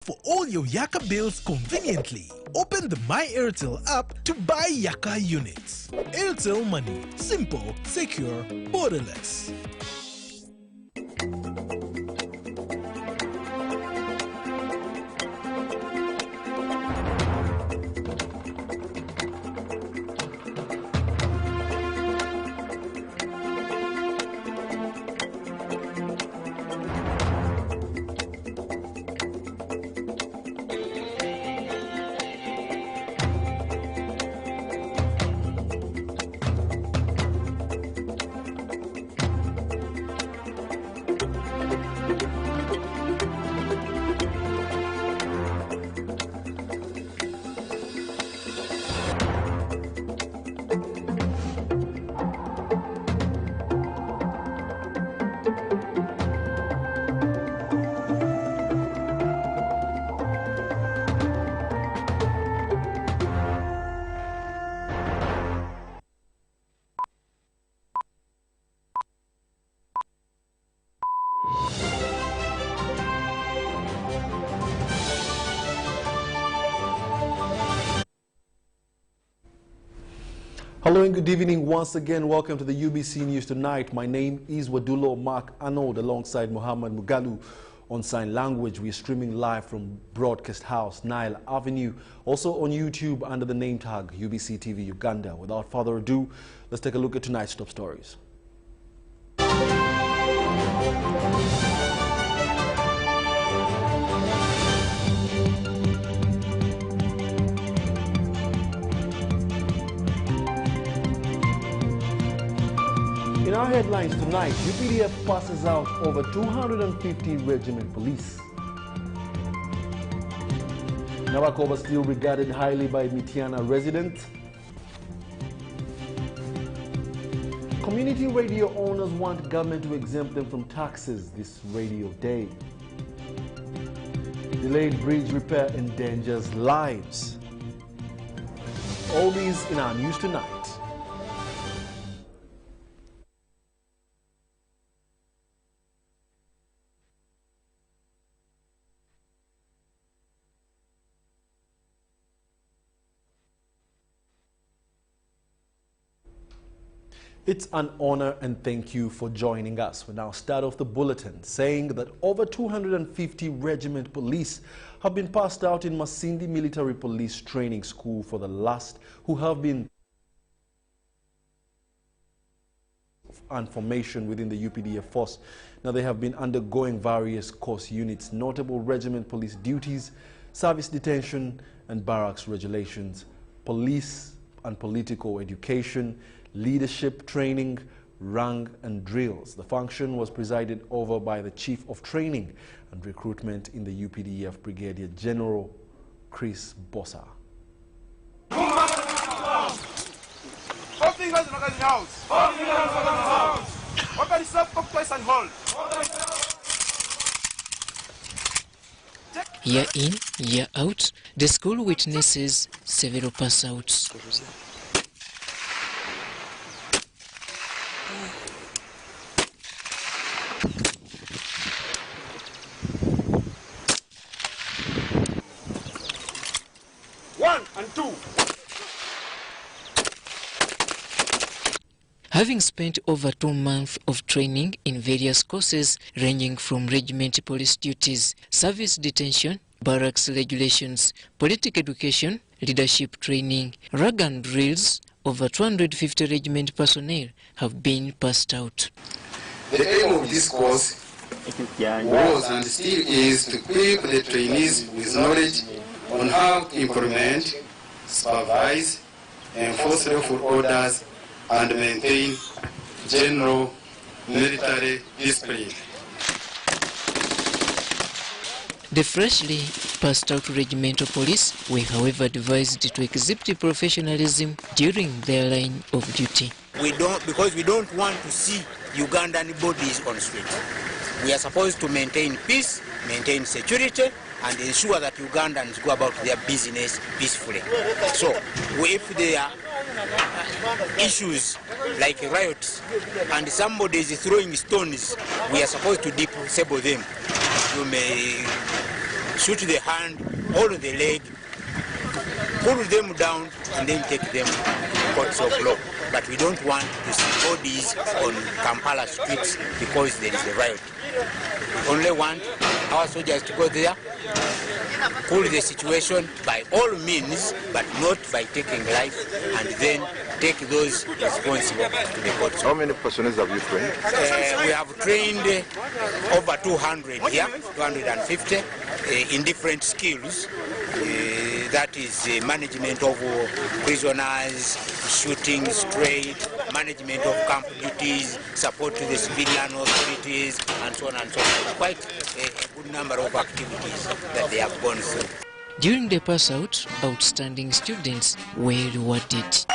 for all your Yaka bills conveniently. Open the My Airtel app to buy Yaka units. Airtel Money. Simple, secure, borderless. Hello and good evening once again. Welcome to the UBC News Tonight. My name is Wadulo Arnold alongside Muhammad Mugalu on sign language. We are streaming live from Broadcast House, Nile Avenue. Also on YouTube under the name tag UBC TV Uganda. Without further ado, let's take a look at tonight's top stories. In our headlines tonight, UPDF passes out over 250 regiment police. Nabakova still regarded highly by Mitiana residents. Community radio owners want government to exempt them from taxes this radio day. Delayed bridge repair endangers lives. All these in our news tonight. It's an honor and thank you for joining us. We now start off the bulletin saying that over 250 regiment police have been passed out in Masindi Military Police Training School for the last who have been and formation within the UPDF force. Now they have been undergoing various course units, notable regiment police duties, service detention and barracks regulations, police and political education, leadership training, rank and drills. The function was presided over by the Chief of Training and Recruitment in the UPDF, Brigadier General Chris Bossa. Year in, year out, the school witnesses several pass-outs. Having spent over 2 months of training in various courses ranging from regiment police duties, service detention, barracks regulations, political education, leadership training, rag and drills, over 250 regiment personnel have been passed out. The aim of this course was and still is to equip the trainees with knowledge on how to implement, supervise, enforce lawful orders, and maintain general military discipline. The freshly passed out regimental police were however advised to exhibit professionalism during their line of duty. Because we don't want to see Ugandan bodies on street. We are supposed to maintain peace, maintain security, and ensure that Ugandans go about their business peacefully. So, if there are issues like riots and somebody is throwing stones, we are supposed to disable them. shoot the hand, hold the leg, pull them down, and then take them to courts of law. But we don't want to see bodies on Kampala streets because there is a riot. We only want our soldiers to go there, cool the situation by all means, but not by taking life, and then take those responsible to the courts. How many personnel have you trained? We have trained over 200 here, 250 in different skills. That is management of prisoners, shooting straight, management of camp duties, support to the civilian authorities, and so on and so forth. Quite a good number of activities that they have gone through. During the pass out, outstanding students were rewarded.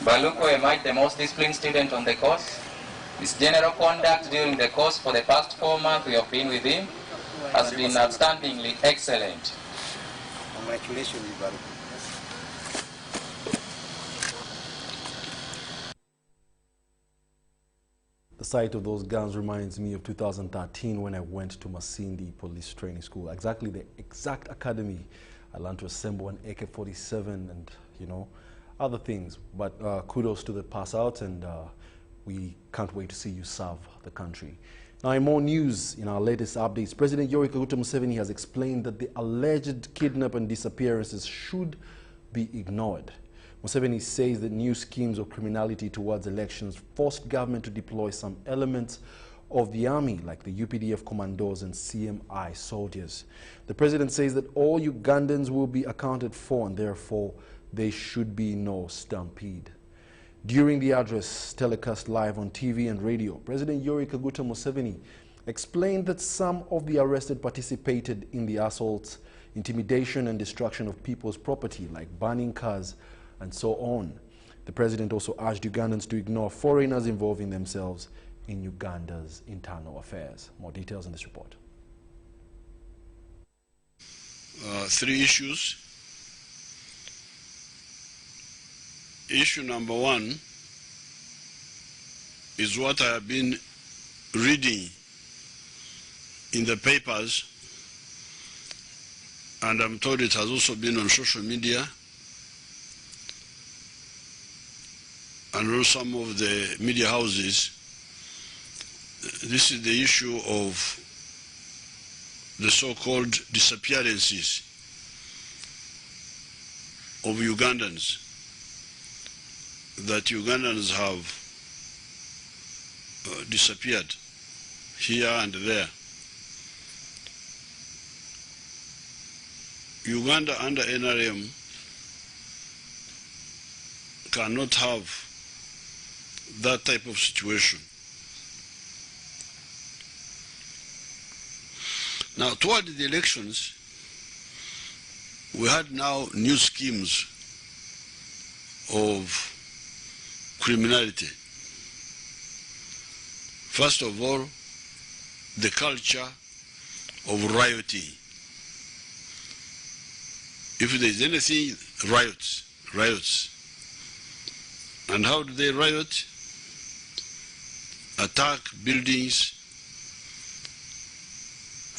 Balunko emerged the most disciplined student on the course. His general conduct during the course for the past 4 months we have been with him has been outstandingly excellent. Congratulations, Balunko. The sight of those guns reminds me of 2013 when I went to Masindi Police Training School. Exactly the exact academy. I learned to assemble an AK-47 and, you know, other things. But kudos to the pass out, and we can't wait to see you serve the country. Now, in more news, in our latest updates, President Yoweri Kaguta Museveni has explained that the alleged kidnap and disappearances should be ignored. Museveni says that new schemes of criminality towards elections forced government to deploy some elements of the army, like the UPDF commandos and CMI soldiers. The president says that all Ugandans will be accounted for, and therefore there should be no stampede. During the address telecast live on TV and radio, President Yoweri Kaguta Museveni explained that some of the arrested participated in the assaults, intimidation and destruction of people's property, like burning cars and so on. The president also urged Ugandans to ignore foreigners involving themselves in Uganda's internal affairs. More details in this report. 3 issues. Issue number 1 is what I have been reading in the papers, and I'm told it has also been on social media and on some of the media houses. This is the issue of the so-called disappearances of Ugandans, that Ugandans have disappeared here and there. Uganda under NRM cannot have that type of situation. Now, toward the elections, we had now new schemes of criminality. First of all, the culture of rioting. If there is anything, riots. And how do they riot? Attack buildings,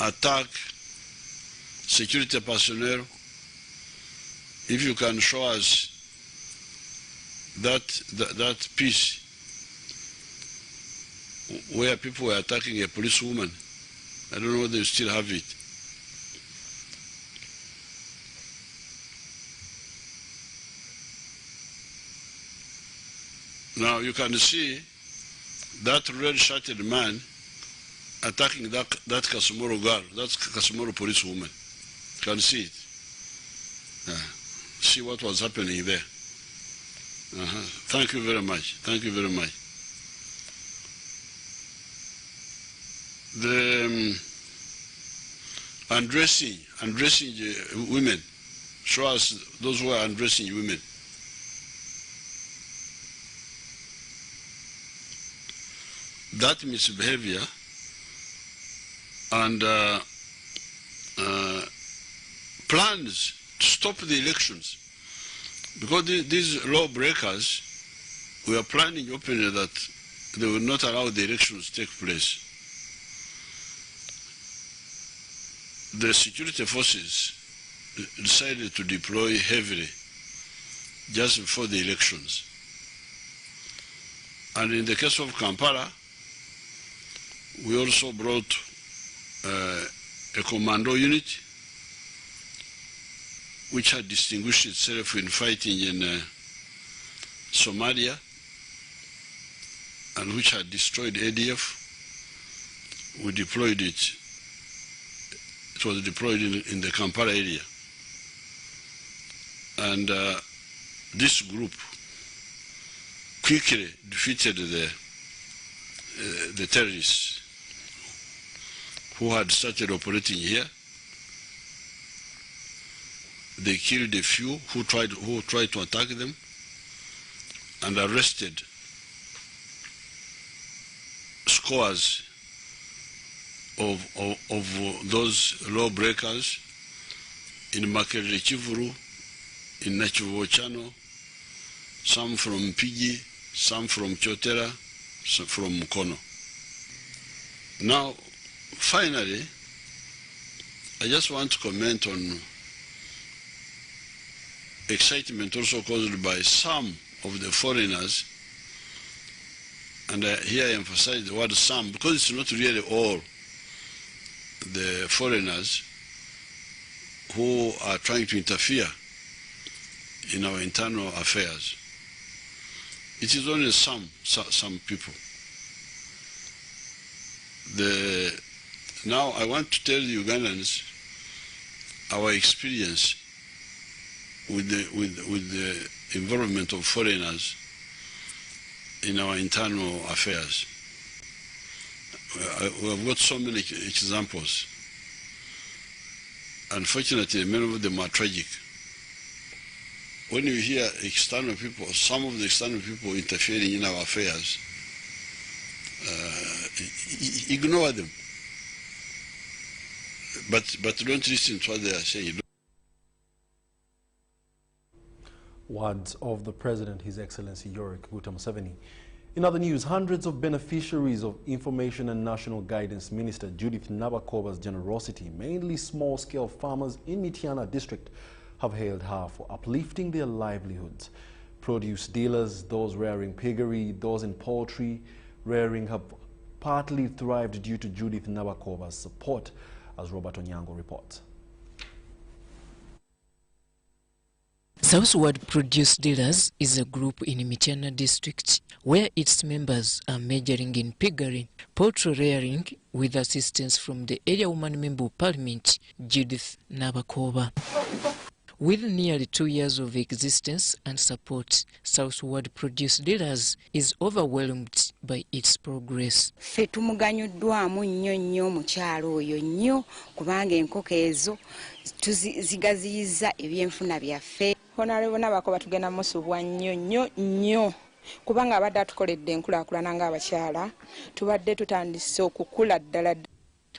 attack security personnel. If you can show us that piece where people were attacking a policewoman, I don't know whether you still have it. Now you can see that red-shirted man attacking that Kasumoro girl, that's Kasumoro policewoman. You can see it. See what was happening there. Thank you very much. Thank you very much. The undressing women. Show us those who are undressing women. That misbehavior and plans stop the elections. Because these lawbreakers, we are planning openly that they will not allow the elections to take place. The security forces decided to deploy heavily just before the elections. And in the case of Kampala, we also brought a commando unit which had distinguished itself in fighting in Somalia and which had destroyed ADF. We deployed it. It was deployed in the Kampala area. And this group quickly defeated the terrorists who had started operating here. They killed a few who tried to attack them and arrested scores of those lawbreakers in Makerere Chivuru, in Nachivochano, some from Pigi, some from Chotera, some from Mukono. Now, finally, I just want to comment on excitement also caused by some of the foreigners, and here I emphasize the word some because it's not really all the foreigners who are trying to interfere in our internal affairs. It is only some people. Now I want to tell the Ugandans our experience with the involvement of foreigners in our internal affairs. We have got so many examples. Unfortunately, many of them are tragic. When you hear external people, some of the external people interfering in our affairs, ignore them. But don't listen to what they are saying. Words of the President, His Excellency Yoweri Kaguta Museveni. In other news, hundreds of beneficiaries of Information and National Guidance Minister Judith Nabakoba's generosity, mainly small-scale farmers in Mityana district, have hailed her for uplifting their livelihoods. Produce dealers, those rearing piggery, those in poultry rearing have partly thrived due to Judith Nabakoba's support, as Robert Onyango reports. Southward Produce Dealers is a group in Mityana district where its members are majoring in piggery, poultry rearing with assistance from the area woman member of parliament, Judith Nabakoba. With nearly 2 years of existence and support, Southward Produce Dealers is overwhelmed by its progress. Ffe tumuganyuddwamu nnyo mu kyalo oyo nnyo kubanga enkoko ezo zigaziyiza ebyenfuna byaffe. Honorable Nabakoba tugenda musubwa nnyo kubanga abadde atukoledde enkulaakulana ng'abakyala tubadde tutandise okukula ddala.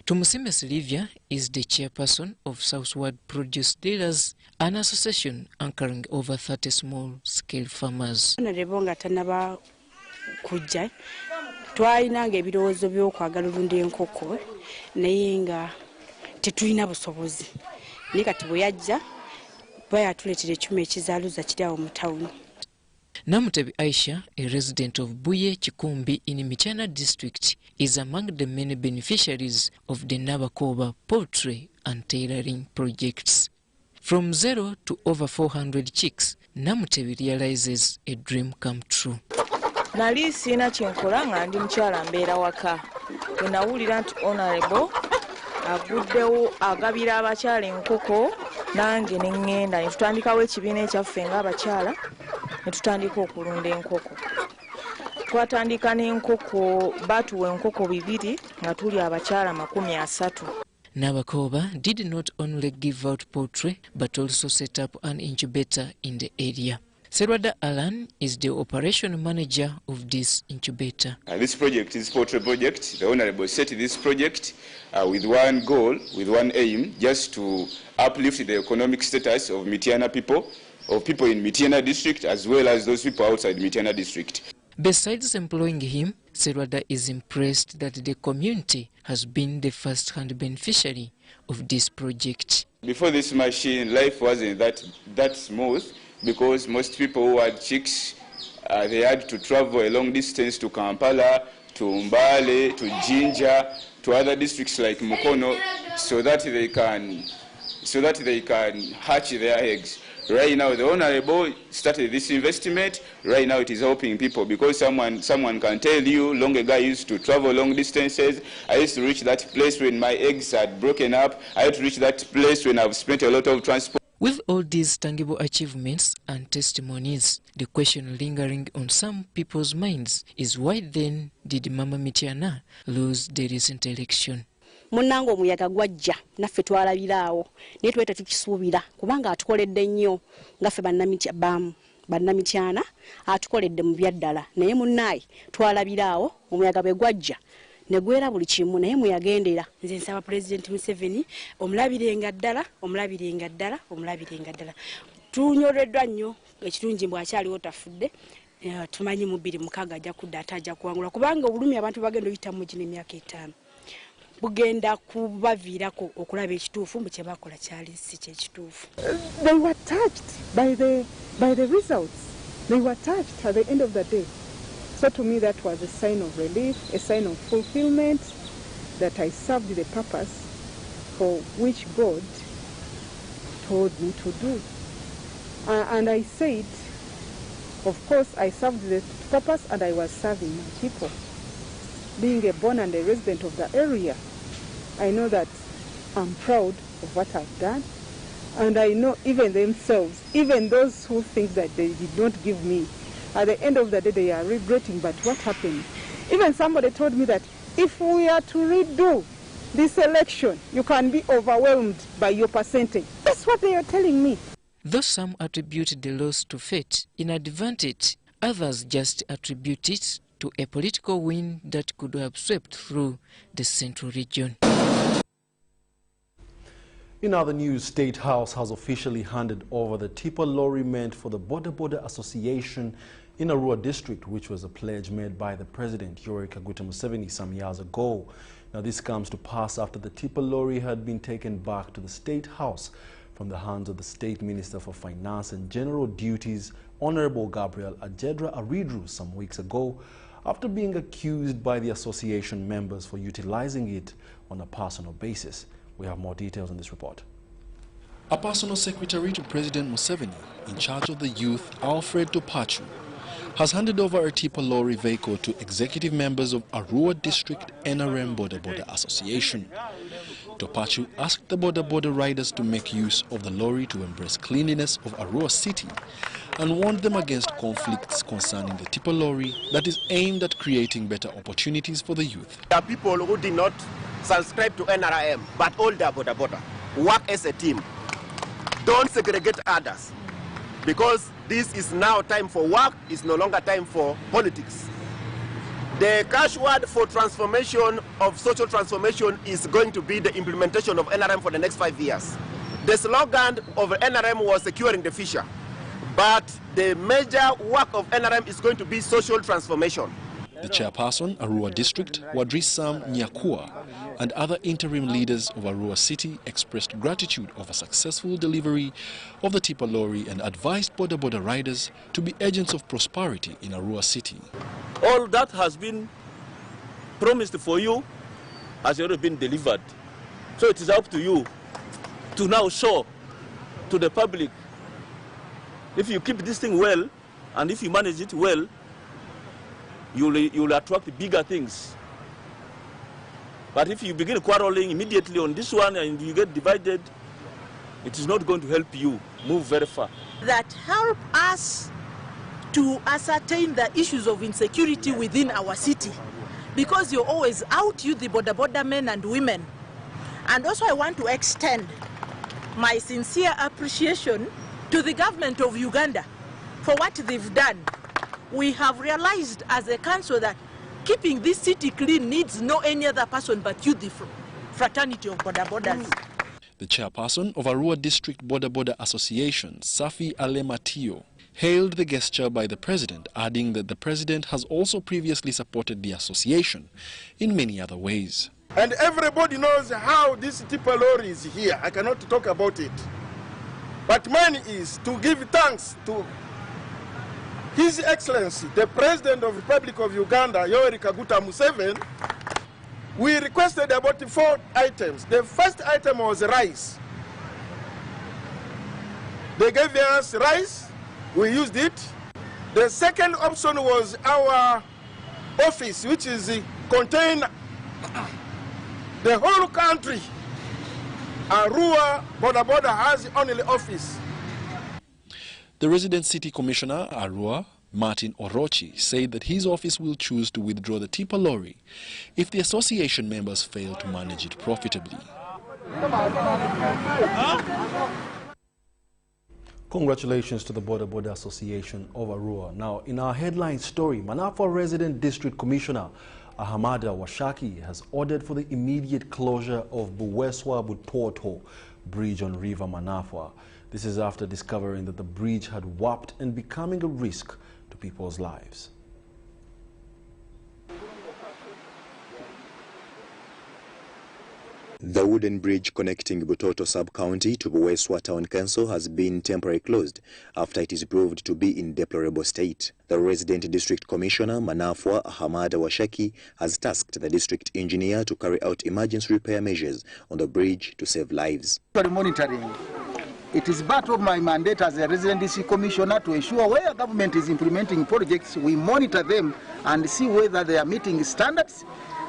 Tumusime Sylvia is the chairperson of Southward Produce Dealers, an association anchoring over 30 small-scale farmers. Honorable nga tannaba kujja twalinanga ebirowoozo by'okwagala olunda enkoko naye nga tetulina busobozi. Naye kati bwe yajja bayatuleetera ekyuma ekizaaluza kiri awo mu tawuni. Namutebi Aisha, a resident of Buye Chikumbi in Mityana district, is among the many beneficiaries of the Nabakoba poultry and tailoring projects. From 0 to over 400 chicks, Namutebi realizes a dream come true. Nali sina kyenkola nga ndi mukyala mbeera waka. Bwe nawulira nti Honorable aguddewo agabira abakyala enkoko nange ne ŋŋenda ne tutandikawo ekibiina ekyaffe ng'abakyala ne tutandika okulunda enkoko. Twatandika n'enkoko batuwa enkoko 2 nga tuli abakyala 30. Nabakoba did not only give out poultry but also set up an incubator in the area. Serwada Alan is the operation manager of this incubator. This project is a portrait project. The Honorable set this project with one goal, with one aim, just to uplift the economic status of Mityana people, of people in Mityana district, as well as those people outside Mityana district. Besides employing him, Serwada is impressed that the community has been the first-hand beneficiary of this project. Before this machine, life wasn't that smooth, because most people who had chicks, they had to travel a long distance to Kampala, to Mbale, to Jinja, to other districts like Mukono, so that they can hatch their eggs. Right now, the Honorable started this investment. Right now, it is helping people, because someone can tell you, long ago I used to travel long distances. I used to reach that place when my eggs had broken up. I had to reach that place when I've spent a lot of transport. With all these tangible achievements and testimonies, the question lingering on some people's minds is, why then did Mama Mityana lose the recent election? Munango omuyaga gwajja naffe twalabiraawo naye tweta tukisuubira kubanga atukoledde nnyo ngaffe bannamityana atukoledde mu byaddala naye munnaayi twalabiraawo omuyaga bwe gwajja ne gwera buli kimu naye muyagendera. Nze nsaba Pulezidenti Museveni omulabirenga ddala. Tunyolweddwa nnyo ekirungi mbw akyaliwo tafudde. Tumanyi mu 2006 ajja kudda ate ajja kuwangula kubanga obulumi abantu bagenda oyitamu gino emyaka 5 bugenda kubaviirako okulaba ekituufu mu kye bakola kyali si kyekituufu. They were touched by the results. They were touched at the end of the day. So to me that was a sign of relief, a sign of fulfillment, that I served the purpose for which God told me to do. And I said, of course, I served the purpose and I was serving my people. Being a born and a resident of the area, I know that I'm proud of what I've done. And I know even themselves, even those who think that they did not give me, at the end of the day they are regretting. But what happened? Even somebody told me that if we are to redo this election, you can be overwhelmed by your percentage. That's what they are telling me. Though some attribute the loss to fate inadvertent, others just attribute it to a political wind that could have swept through the central region. In other news, State House has officially handed over the tipper lorry meant for the Border Association in Arua district, which was a pledge made by the President, Yoweri Kaguta Museveni, some years ago. Now, this comes to pass after the tipper lorry had been taken back to the State House from the hands of the State Minister for Finance and General Duties, Honorable Gabriel Ajedra Aridru, some weeks ago, after being accused by the association members for utilizing it on a personal basis. We have more details in this report. A personal secretary to President Museveni, in charge of the youth, Alfred Topachu, has handed over a tipper lorry vehicle to executive members of Arua District NRM Border Association. Topachu asked the border riders to make use of the lorry to embrace cleanliness of Arua City and warned them against conflicts concerning the tipper lorry that is aimed at creating better opportunities for the youth. There are people who did not subscribe to NRM, but all their border work as a team. Don't segregate others, because this is now time for work, it's no longer time for politics. The catchword for transformation of social transformation is going to be the implementation of NRM for the next 5 years. The slogan of NRM was securing the future, but the major work of NRM is going to be social transformation. The chairperson, Arua District, Wadrisam Nyakua, and other interim leaders of Arua City expressed gratitude of a successful delivery of the tipper lorry and advised border riders to be agents of prosperity in Arua City. All that has been promised for you has already been delivered. So it is up to you to now show to the public, if you keep this thing well and if you manage it well, you'll attract bigger things. But if you begin quarreling immediately on this one and you get divided, it is not going to help you move very far. That help us to ascertain the issues of insecurity within our city, because you're always out, you the border men and women. And also I want to extend my sincere appreciation to the government of Uganda for what they've done. We have realized as a council that keeping this city clean needs no any other person but you, the fraternity of border borders. The chairperson of Arua District Border Association, Safi Alematio, hailed the gesture by the president, adding that the president has also previously supported the association in many other ways. And everybody knows how this Tipa lorry is here. I cannot talk about it. But mine is to give thanks to His Excellency, the President of the Republic of Uganda, Yoweri Kaguta Museveni. We requested about 4 items. The first item was rice. They gave us rice. We used it. The second option was our office, which is contain the whole country. Arua Border has only office. The resident city commissioner, Arua, Martin Orochi, said that his office will choose to withdraw the Tipa lorry if the association members fail to manage it profitably. Congratulations to the Border Association of Arua. Now, in our headline story, Manafwa Resident District Commissioner Ahamada Washaki has ordered for the immediate closure of Buweswa Butoto Bridge on River Manafwa. This is after discovering that the bridge had warped and becoming a risk to people's lives. The wooden bridge connecting Butoto sub-county to Buweswa Town Council has been temporarily closed after it is proved to be in deplorable state. The resident district commissioner, Manafwa Ahamada Washaki, has tasked the district engineer to carry out emergency repair measures on the bridge to save lives. Monitoring. It is part of my mandate as a resident district commissioner to ensure where government is implementing projects, we monitor them and see whether they are meeting standards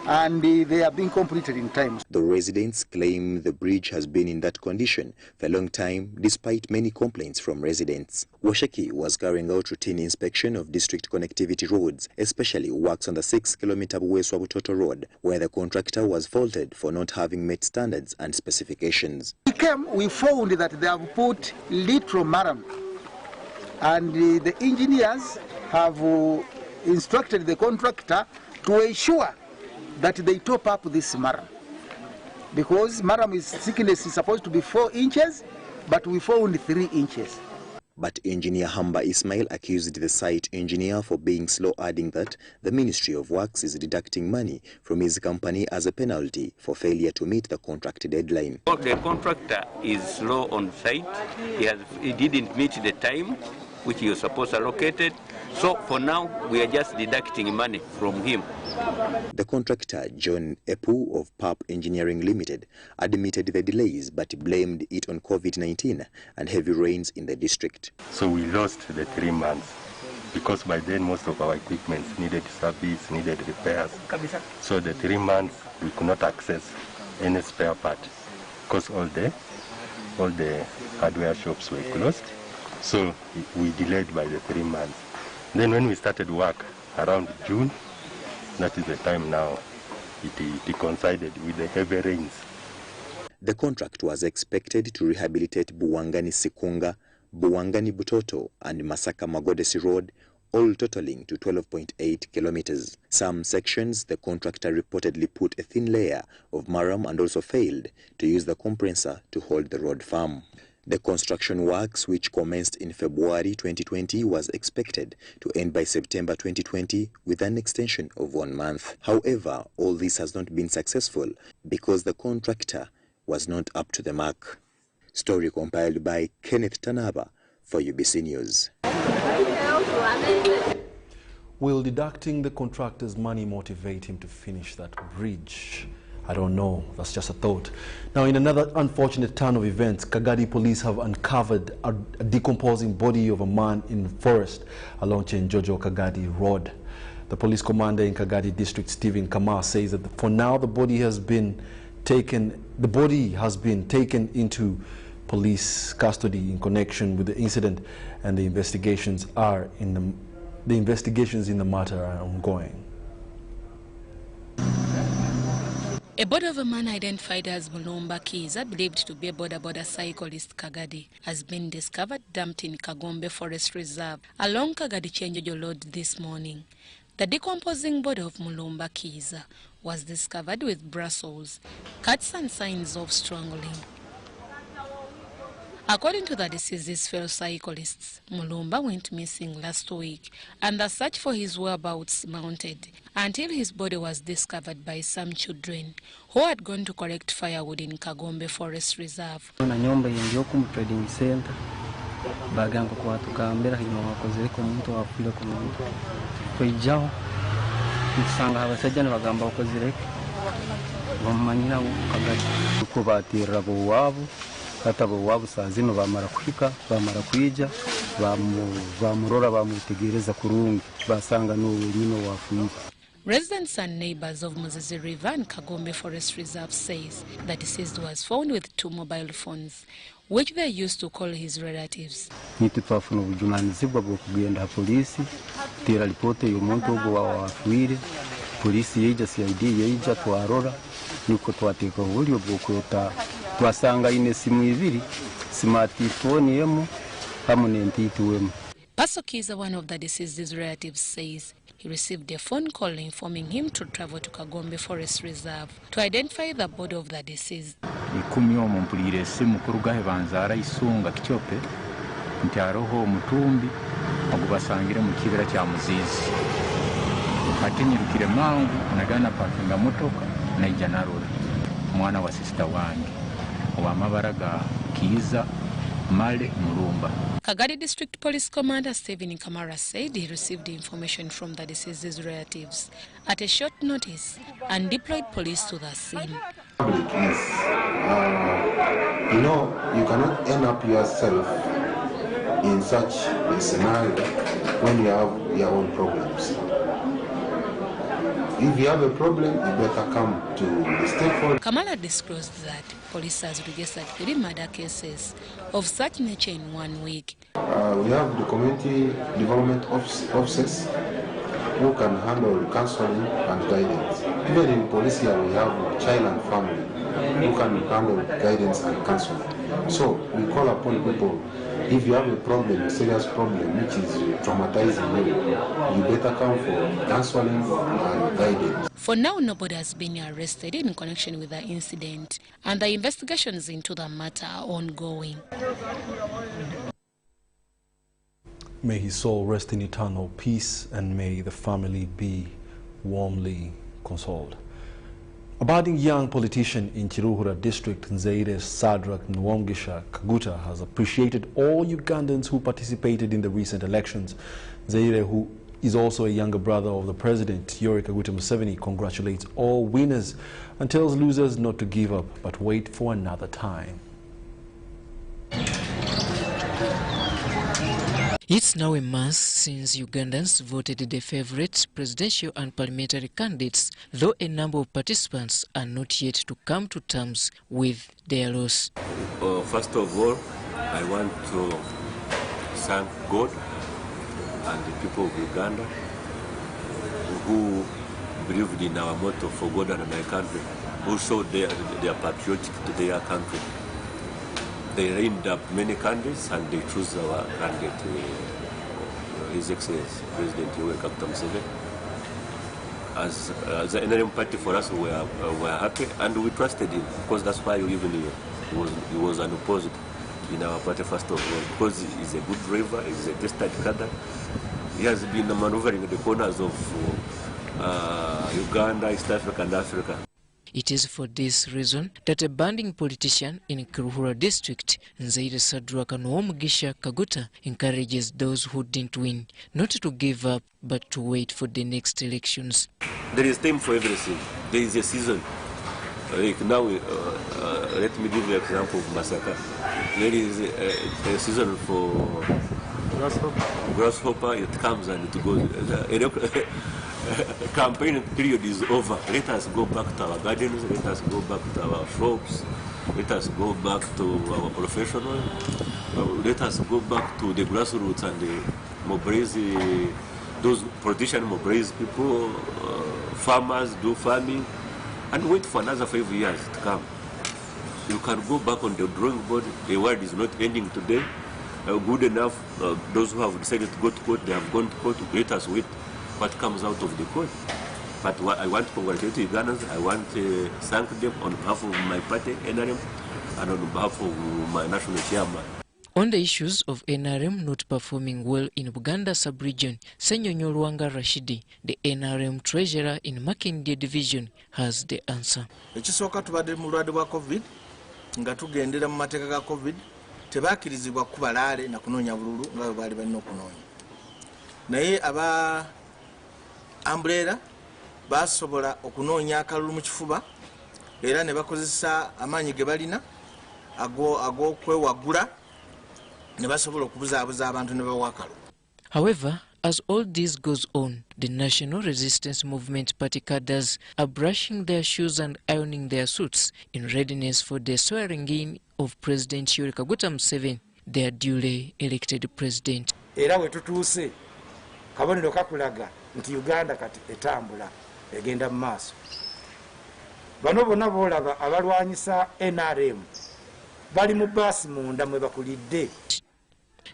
and they are being completed in time. The residents claim the bridge has been in that condition for a long time, despite many complaints from residents. Washaki was carrying out routine inspection of district connectivity roads, especially works on the 6-kilometer Buweswa Butoto road, where the contractor was faulted for not having met standards and specifications. We found that they have put lead from Maram, and the engineers have instructed the contractor to ensure that they top up this Maram, because Maram thickness is supposed to be 4 inches, but we found 3 inches. But engineer Hamba Ismail accused the site engineer for being slow, adding that the Ministry of Works is deducting money from his company as a penalty for failure to meet the contract deadline. The contractor is slow on site. He didn't meet the time which he was supposed to allocate it. So for now, we are just deducting money from him. The contractor, John Epu of PAP Engineering Limited, admitted the delays but blamed it on COVID-19 and heavy rains in the district. So we lost the 3 months because by then most of our equipment needed service, needed repairs. So the 3 months we could not access any spare part because all the hardware shops were closed. So we delayed by the 3 months. Then when we started work around June, that is the time now it coincided with the heavy rains. The contract was expected to rehabilitate Buwangani Sikunga, Buwangani Butoto and Masaka Magodesi Road, all totaling to 12.8 kilometers. Some sections the contractor reportedly put a thin layer of Maram and also failed to use the compressor to hold the road firm. The construction works, which commenced in February 2020, was expected to end by September 2020 with an extension of 1 month. However, all this has not been successful because the contractor was not up to the mark. Story compiled by Kenneth Tanaba for UBC News. Will deducting the contractor's money motivate him to finish that bridge? I don't know. That's just a thought. Now, in another unfortunate turn of events, Kagadi police have uncovered a decomposing body of a man in forest along Chenjojo Kagadi Road. The police commander in Kagadi district, Stephen Kamar, says that for now the body has been taken into police custody in connection with the incident, and the investigations in the matter are ongoing. A body of a man identified as Mulumba Kiza, believed to be a boda cyclist Kagadi, has been discovered dumped in Kagombe Forest Reserve along Kagadi Chenjojo Road this morning. The decomposing body of Mulumba Kiza was discovered with brussels, cuts and signs of strangling. According to the deceased's fellow cyclists, Mulumba went missing last week and the search for his whereabouts mounted until his body was discovered by some children who had gone to collect firewood in Kagombe Forest Reserve. Trading center bagango kwa tukambera hino wakoze ko muntu wafira ko muntu kwijao nsanga abasajjana bagamba wakoze bamanyira Kagadi uko batira bo wabo kata bo wabo sazino bamara kuhika bamara kwija bamurora bamutegereza kurungi basanga no nyino wafuye. Residents and neighbors of Muzezi River and Kagombe Forest Reserve says the deceased was found with 2 mobile phones, which they used to call his relatives. Nitutwafuna ubujunanizibwa bwo kugenda polisi tira ripote y'umuntu ubwo wafuire polisi yeja CID yeja twarora niko twateka uburyo bwo kweta twasanga ine simu ibiri smartphone yemo hamwe n'entituwemo. Paso Kiza, one of the deceased's relatives, says he received a phone call informing him to travel to Kagombe Forest Reserve to identify the body of the deceased. Ikumyo mumpulire simu kurugahe banzara isunga kichope nti aroho mutumbi agubasangire mu kibera kya Muzizi atinyirukire mangu nagana parkinga motoka na ijanarura mwana wa sister wange wa mabaraga Kiza Male Mulumba. Kagadi District Police Commander Stephen Kamara said he received information from the deceased's relatives at a short notice and deployed police to the scene. You know, you cannot end up yourself in such a scenario when you have your own problems. If you have a problem, you better come to the stakeholder. Kamala disclosed that police has registered 3 murder cases of such nature in 1 week. We have the community development officers who can handle counseling and guidance. Even in police here, we have child and family who can handle guidance and counseling. So we call upon people, if you have a problem, a serious problem which is traumatizing you better come for counseling and guidance. For now, nobody has been arrested in connection with the incident, and the investigations into the matter are ongoing. May his soul rest in eternal peace, and may the family be warmly consoled. A budding young politician in Chiruhura district, Nzeire Sadrak Nwamgisha Kaguta, has appreciated all Ugandans who participated in the recent elections. Nzeire, who is also a younger brother of the president, Yoweri Kaguta Museveni, congratulates all winners and tells losers not to give up, but wait for another time. It's now a month since Ugandans voted their favorite presidential and parliamentary candidates, though a number of participants are not yet to come to terms with their loss. First of all, I want to thank God and the people of Uganda who believed in our motto, for God and my country, who showed they are patriotic to their country. They lined up many candidates and they chose our candidate, His Excellency President Yoweri Kaguta Museveni. As the NRM party, for us, we are happy and we trusted him, because that's why even he was unopposed in our party first of all, because he's a good driver, he's a tested cadre. He has been maneuvering the corners of Uganda, East Africa and Africa. It is for this reason that a banding politician in Kiruhura district, Nzeire Sadrak Nwamgisha Kaguta, encourages those who didn't win not to give up but to wait for the next elections. There is time for everything. There is a season. Like now, let me give you an example of Masaka. There is a season for grasshopper. It comes and it goes. Campaign period is over. Let us go back to our gardens, let us go back to our shops, let us go back to our professional, let us go back to the grassroots and the mobilize, those politicians mobilize people, farmers do farming, and wait for another 5 years to come. You can go back on the drawing board. The world is not ending today. Good enough, those who have decided to go to court, they have gone to court. Let us wait what comes out of the court. But I want to congratulate Ugandans. I want to thank them on behalf of my party, NRM, and on behalf of my national chairman. On the issues of NRM not performing well in Buganda sub-region, Senyonyo Rwanga Rashidi, the NRM treasurer in Makindye division, has the answer. Ekisooka tubadde mu mulwadde bwa COVID nga tugendera mu mateeka ga COVID tebaakirizibwa kubalaale na kunoonya bululu nga bwe baali balina okunoonya. Naye aba Umbrella basobola okunoonya akalulu mu kifuba era ne bakozesa amaanyi ge balina ag'okwewagula ne basobola okubuzaabuza abantu ne bawa akalulu. However, as all this goes on, the National Resistance Movement party cadres are brushing their shoes and ironing their suits in readiness for the swearing-in of President Yoweri Kaguta Museveni, their duly elected president. Era we tutuuse kabonero kakulaga nti Uganda kati etambula egenda mu maaso. Bano bonna boolaba abalwanyisa NRM bali mu baasi munda mwe bakulidde.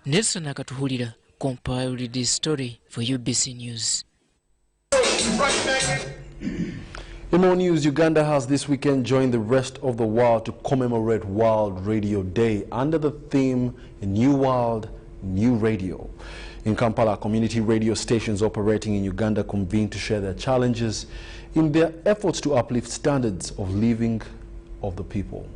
Nelson Akatuhulira compiled this story for UBC News. In more news, Uganda has this weekend joined the rest of the world to commemorate World Radio Day under the theme A New World, New Radio. In Kampala, community radio stations operating in Uganda convened to share their challenges in their efforts to uplift standards of living of the people.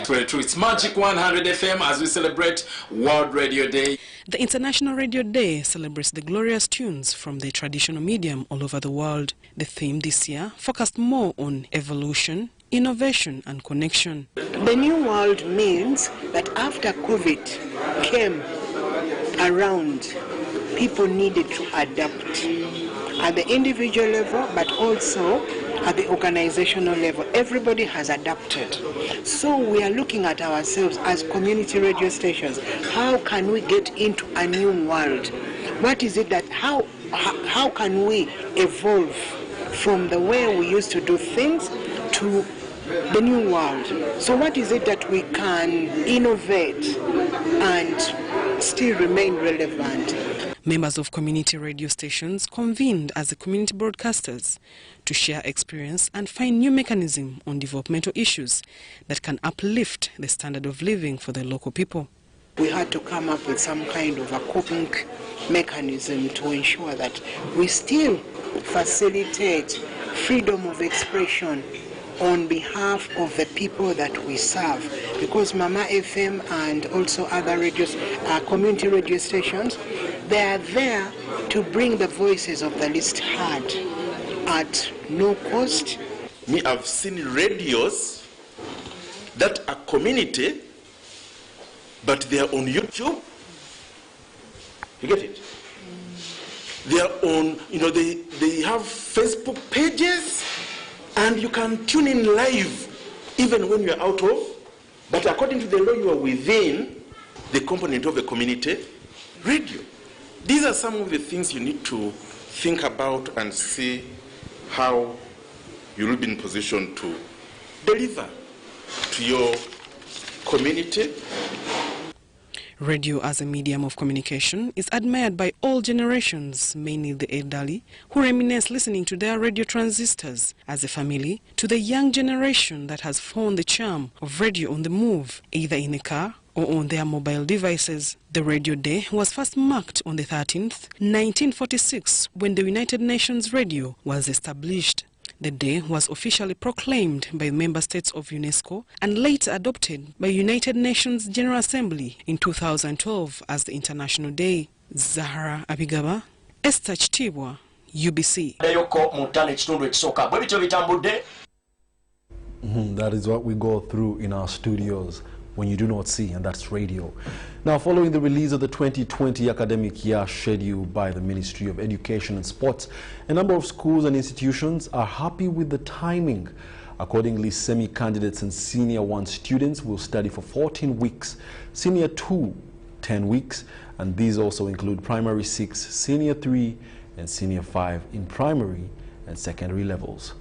To its Magic 100 FM as we celebrate World Radio Day. The International Radio Day celebrates the glorious tunes from the traditional medium all over the world. The theme this year focused more on evolution, innovation and connection. The new world means that after COVID came around, people needed to adapt at the individual level, but also at the organizational level. Everybody has adapted. So we are looking at ourselves as community radio stations. How can we get into a new world? What is it that, how can we evolve from the way we used to do things to the new world? So what is it that we can innovate and still remain relevant? Members of community radio stations convened as the community broadcasters to share experience and find new mechanisms on developmental issues that can uplift the standard of living for the local people. We had to come up with some kind of a coping mechanism to ensure that we still facilitate freedom of expression on behalf of the people that we serve, because Mama FM and also other radios, community radio stations, they are there to bring the voices of the least heard at no cost. I've seen radios that are community, but they are on YouTube. You get it? They are on, they have Facebook pages, and you can tune in live even when you're out of. But according to the law, you are within the component of the community radio. These are some of the things you need to think about and see how you will be in position to deliver to your community. Radio as a medium of communication is admired by all generations, mainly the elderly, who reminisce listening to their radio transistors as a family, to the young generation that has found the charm of radio on the move, either in a car or on their mobile devices. The Radio Day was first marked on the 13th, 1946, when the United Nations Radio was established. The day was officially proclaimed by member states of UNESCO and later adopted by United Nations General Assembly in 2012 as the International Day. Zahara Abigaba, Esther Chitibwa, UBC. That is what we go through in our studios when you do not see, and that's radio. Now, following the release of the 2020 academic year schedule by the Ministry of Education and Sports, a number of schools and institutions are happy with the timing. Accordingly, semi-candidates and Senior 1 students will study for 14 weeks, Senior 2, 10 weeks, and these also include Primary 6, Senior 3, and Senior 5 in primary and secondary levels.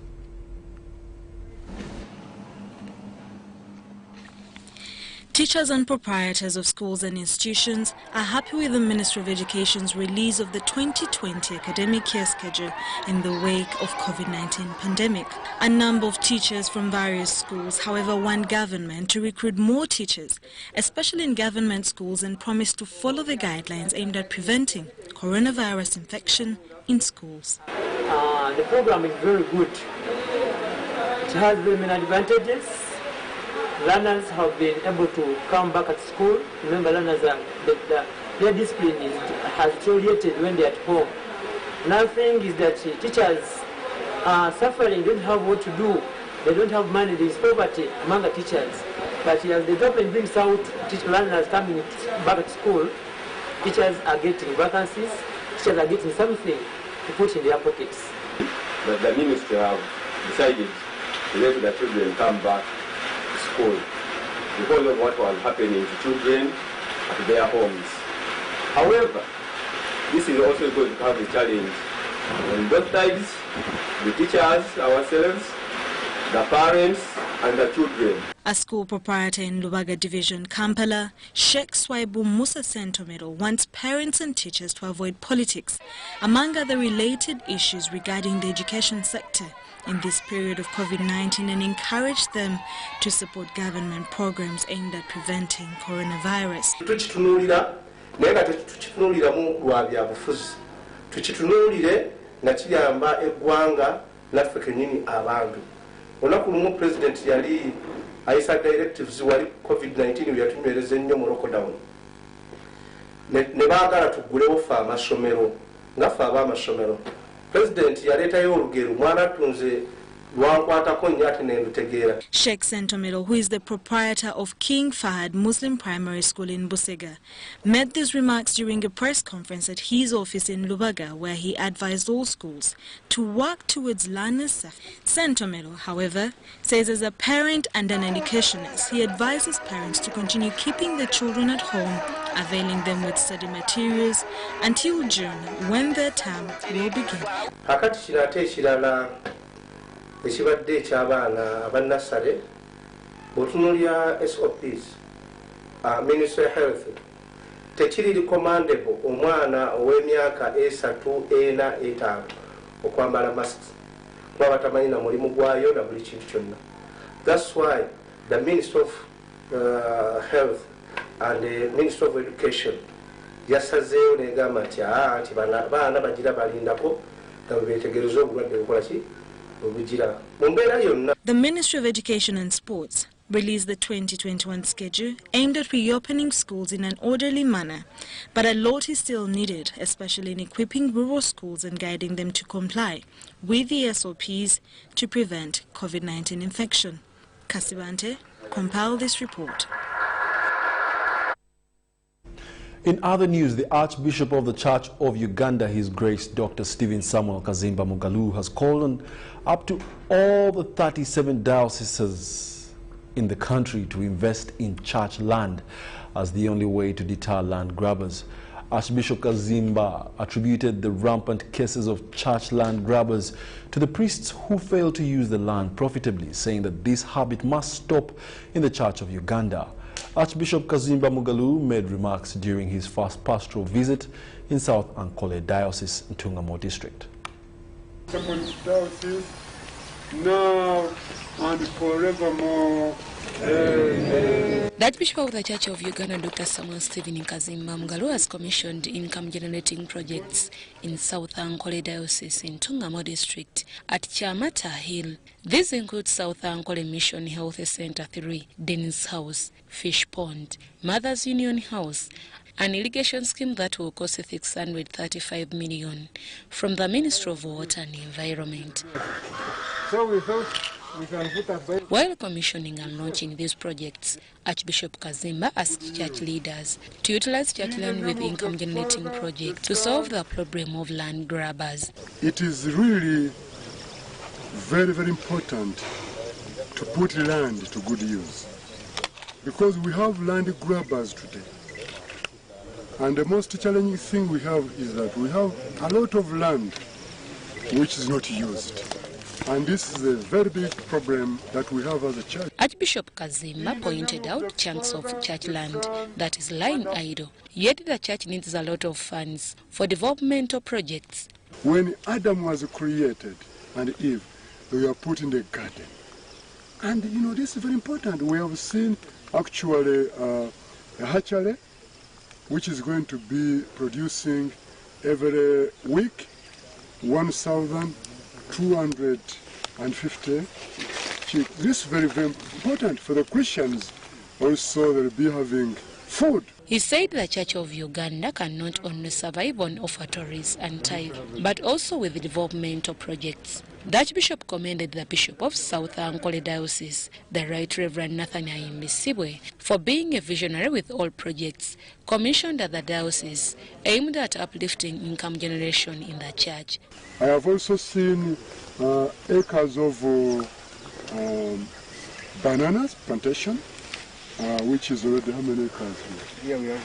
Teachers and proprietors of schools and institutions are happy with the Ministry of Education's release of the 2020 academic year schedule in the wake of COVID-19 pandemic. A number of teachers from various schools, however, want government to recruit more teachers, especially in government schools, and promise to follow the guidelines aimed at preventing coronavirus infection in schools. The program is very good. It has very many advantages. Learners have been able to come back at school. Remember, learners are, their discipline has deteriorated when they're at home. Another thing is that teachers are suffering, don't have what to do. They don't have money, there is poverty among the teachers. But as the government brings out learners coming back at school, teachers are getting vacancies, teachers are getting something to put in their pockets. But the ministry have decided to let the children come back school because of what was happening to children at their homes. However, this is also going to have a challenge on both sides, the teachers ourselves, the parents and the children. A school proprietor in Lubaga Division, Kampala, Sheikh Swaibu Musa Sentomero, wants parents and teachers to avoid politics, among other related issues regarding the education sector in this period of COVID-19, and encourage them to support government programs aimed at preventing coronavirus. Tukitunulira naye nga tetukitunuliramu lwa byabufuzi, tukitunulire nga kiyamba eggwanga naffe kennyini abantu. Olunaku lumu President yali ayisa directives wali COVID-19 yatunywereza ennyo mu lockdown, ne baagala tuggulewo ffe amasomero nga ffe ab'amasomero. President yaleetayo olugero mwana tunze lwankwatako nnyo ate ne ndutegeera. Sheikh Sentomero, who is the proprietor of King Fahad Muslim Primary School in Busega, made these remarks during a press conference at his office in Lubaga, where he advised all schools to work towards learners' safety. Sentomero, however, says as a parent and an educationist, he advises parents to continue keeping their children at home, availing them with study materials until June, when their term will begin. Hakati kirate ekirala ekibadde ekyabaana aba nursery, bw'otunuulira SOPs, Ministry of Health, tekiri recommendable omwana ow'emyaka 3, 4, 5 okwambala masks kuba batamanyi na mulimu gwayo na buli kintu kyonna. That's why the Ministry of Health and the Ministry of Education yasazeewo negamba nti nti baana bagira balindako nga bebetegereza obulwadde bukola ki obugira mu mbeera yonna. The Ministry of Education and Sports released the 2021 schedule aimed at reopening schools in an orderly manner, but a lot is still needed, especially in equipping rural schools and guiding them to comply with the SOPs to prevent COVID-19 infection. Kasibante compiled this report. In other news, the Archbishop of the Church of Uganda, His Grace Dr. Stephen Samuel Kazimba Mugalu, has called on up to all the 37 dioceses in the country to invest in church land as the only way to deter land grabbers. Archbishop Kazimba attributed the rampant cases of church land grabbers to the priests who fail to use the land profitably, saying that this habit must stop in the Church of Uganda. Archbishop Kazimba Mugalu made remarks during his first pastoral visit in South Ankole Diocese in Ntungamo District. Diocese, now and forevermore. Amen. The Archbishop of the Church of Uganda, Dr. Samuel Stephen Kazimba Mugalu, has commissioned income-generating projects in South Ankole Diocese in Ntungamo District at Chamata Hill. These include South Ankole Mission Health Center 3, Dennis House, Fish Pond, Mothers Union House, an irrigation scheme that will cost 635 million from the Ministry of Water and Environment. So we thought we can put aside. While commissioning and launching these projects, Archbishop Kazimba asked church leaders to utilize church land with income-generating projects to solve the problem of land grabbers. It is really very, very important to put land to good use, because we have land grabbers today. And the most challenging thing we have is that we have a lot of land which is not used. And this is a very big problem that we have as a church. Archbishop Kazimba pointed out chunks of church land that is lying idle, yet the church needs a lot of funds for developmental projects. When Adam was created and Eve, they were put in the garden. And you know, this is very important. We have seen actually a hatchery which is going to be producing every week 1,250 chicks. This is very, very important for the Christians. Also, they'll be having food. He said the Church of Uganda can not only survive on offertories and tithe, but also with developmental projects. The Archbishop commended the Bishop of South Ankole Diocese, the Right Reverend Nathaniel Imbisibwe, for being a visionary with all projects commissioned at the diocese aimed at uplifting income generation in the church. I have also seen acres of bananas plantation, which is already how many acres here? Yeah, we have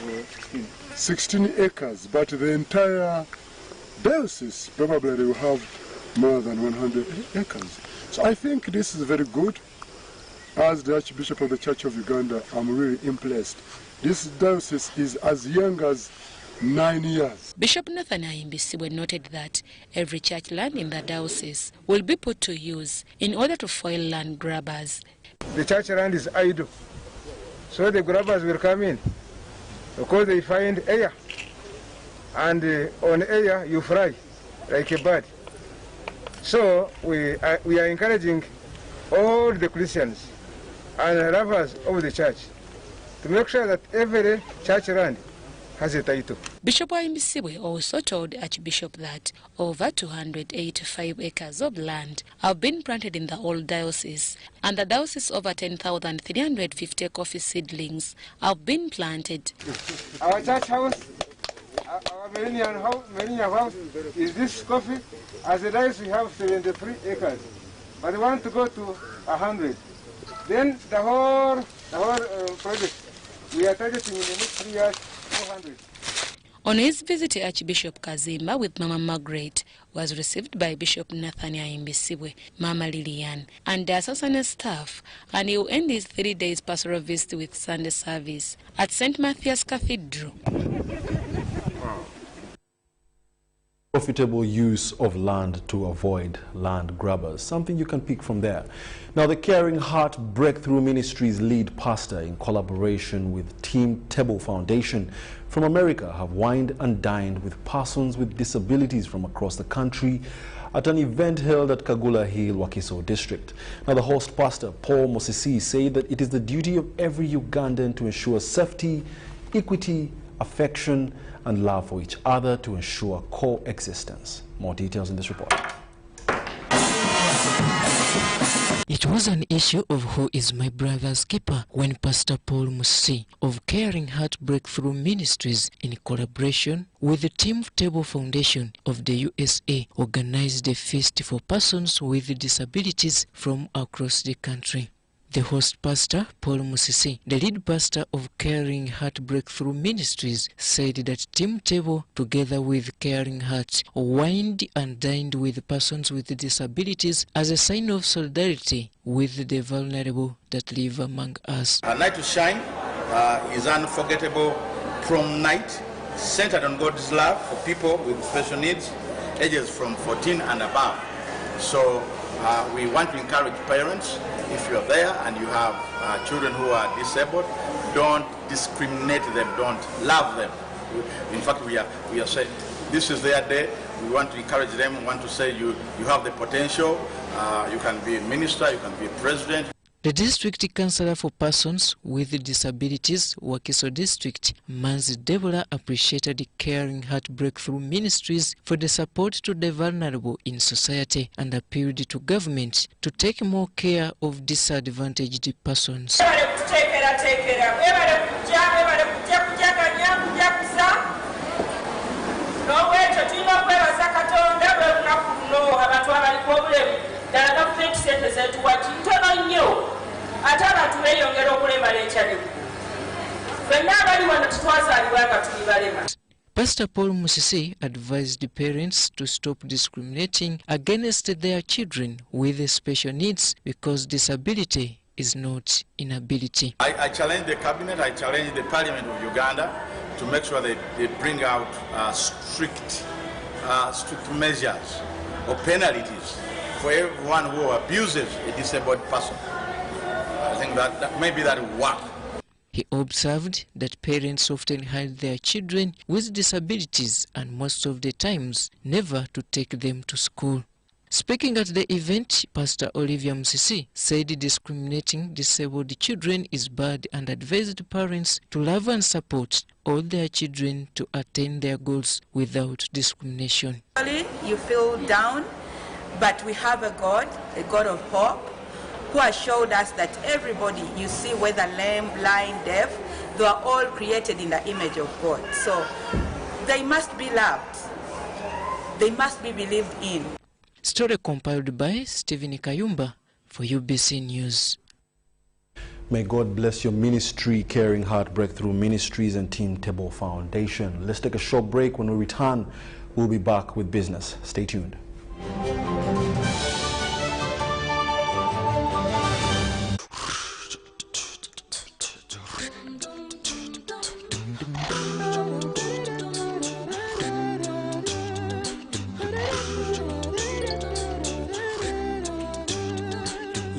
16 acres, but the entire diocese probably will have more than 100 acres. So I think this is very good. As the Archbishop of the Church of Uganda, I'm really impressed. This diocese is as young as 9 years. Bishop Nathaniel Imbisibwe noted that every church land in the diocese will be put to use in order to foil land grabbers. The church land is idle, so the grabbers will come in because they find air, and on air you fly like a bird. So we are encouraging all the Christians and lovers of the church to make sure that every church land has a title. Bishop Imbisibwe also told Archbishop that over 285 acres of land have been planted in the old diocese, and the diocese over 10,350 coffee seedlings have been planted. Our church house, our millennium house is this coffee. As a diocese we have 73 acres, but we want to go to 100. Then the whole project we are targeting in the next 3 years 400. On his visit, Archbishop Kazimba with Mama Margaret was received by Bishop Nathaniel Imbisibwe, Mama Lilian, and the associate staff, and he will end his 3 days pastoral visit with Sunday service at St. Matthias Cathedral. Profitable use of land to avoid land grabbers, something you can pick from there. Now, the Caring Heart Breakthrough Ministries lead pastor, in collaboration with Team Table Foundation from America, have wined and dined with persons with disabilities from across the country at an event held at Kagula Hill, Wakiso District. Now, the host pastor, Paul Mosisi, said that it is the duty of every Ugandan to ensure safety, equity, affection and love for each other to ensure coexistence. More details in this report. It was an issue of who is my brother's keeper when Pastor Paul Musi of Caring Heart Breakthrough Ministries, in collaboration with the Team Table Foundation of the USA, organized a feast for persons with disabilities from across the country. The host pastor, Paul Musisi, the lead pastor of Caring Heart Breakthrough Ministries, said that Team Table, together with Caring Heart, wined and dined with persons with disabilities as a sign of solidarity with the vulnerable that live among us. Night to Shine is an unforgettable prom night centered on God's love for people with special needs, ages from 14 and above. So we want to encourage parents, if you're there and you have children who are disabled, don't discriminate them, don't love them. In fact, we are saying this is their day. We want to encourage them. We want to say you have the potential. You can be a minister, you can be a president. The district councillor for persons with disabilities, Wakiso District, Manzi Deborah, appreciated the Caring Heart Breakthrough Ministries for the support to the vulnerable in society and appealed to government to take more care of disadvantaged persons. Pastor Paul Musisi advised the parents to stop discriminating against their children with special needs because disability is not inability. I challenge the cabinet, I challenge the Parliament of Uganda to make sure they bring out strict measures or penalties for everyone who abuses a disabled person. I think that maybe that will work. He observed that parents often hide their children with disabilities and most of the times never to take them to school. Speaking at the event, Pastor Olivia Musisi said discriminating disabled children is bad and advised parents to love and support all their children to attain their goals without discrimination. You feel down, but we have a God of hope, who has showed us that everybody you see, whether lame, blind, deaf, they are all created in the image of God. So they must be loved. They must be believed in. Story compiled by Stephen Kayumba for UBC News. May God bless your ministry, Caring Heart Breakthrough Ministries and Team Table Foundation. Let's take a short break. When we return, we'll be back with business. Stay tuned.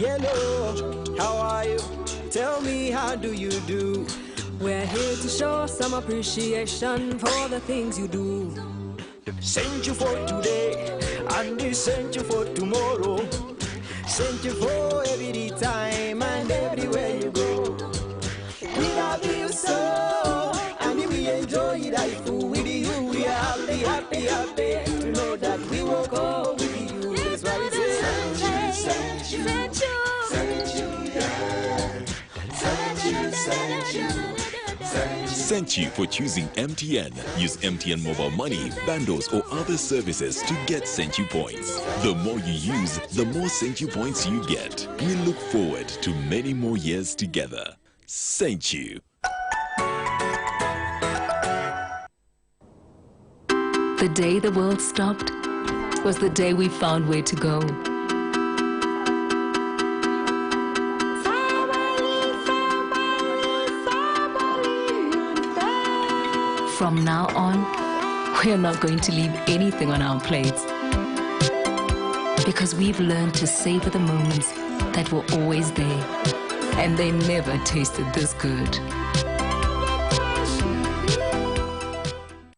Hello, how are you? Tell me, how do you do? We're here to show some appreciation for the things you do. Sent you for today, and they sent you for tomorrow. Sent you for every time and everywhere you go. We love you so, and we enjoy life with you. We are happy, happy, happy to know that we will go with you. That's why we say, thank you. Thank you for choosing MTN. Use MTN mobile money, bundles or other services to get Thank You points. The more you use, the more Thank You points you get. We look forward to many more years together. Thank you. The day the world stopped was the day we found where to go. From now on, we're not going to leave anything on our plates, because we've learned to savor the moments that were always there, and they never tasted this good.